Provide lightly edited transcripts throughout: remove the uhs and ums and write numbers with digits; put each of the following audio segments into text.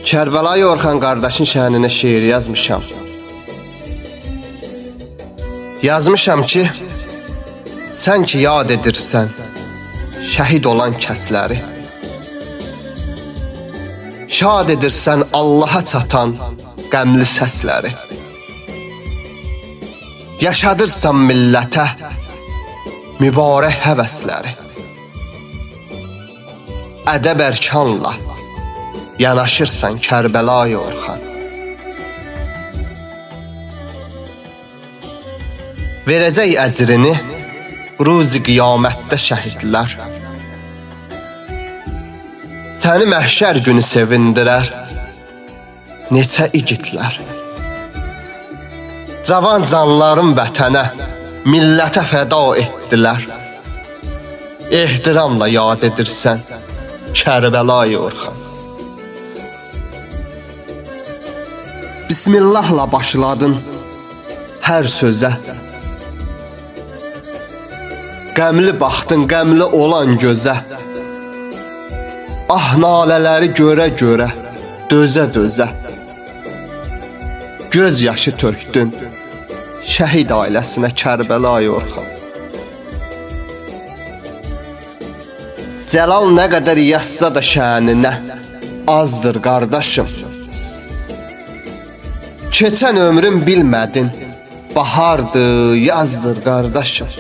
Kərbəlayı Orxan qardaşın şəhəninə şeir yazmışam. Yazmışam ki, sən ki yad edirsən şəhid olan kəsləri, şad edirsən Allaha çatan qəmli səsləri, yaşadırsan millətə mübarək həvəsləri, ədəb ərkanla yanaşırsan Kərbəlayı Orxan. Verəcək əcrini ruzi qiyamətdə şəhidlər, səni məhşər günü sevindirər neçə igidlər. Cavan canların vətənə, millətə fəda etdilər, ehtiramla yad edirsən Kərbəlayı Orxan. Bismillahla başladın hər sözə, qəmli baxdın qəmli olan gözə, ah nalələri görə-görə, dözə-dözə, göz yaşı tökdün şəhid ailəsinə Kərbəlayı Orxan. Cəlal nə qədər yazsa da şəninə azdır qardaşım, keçən ömrün bilmədin, bahardır, yazdır qardaşım.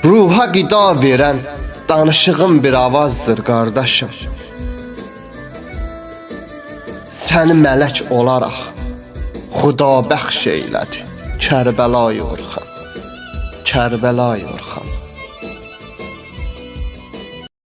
Ruha qida verən danışığın bir avazdır qardaşım. Səni mələk olaraq Xuda bəxş eylədi Kərbəlayı Orxan. Kərbəlayı Orxan.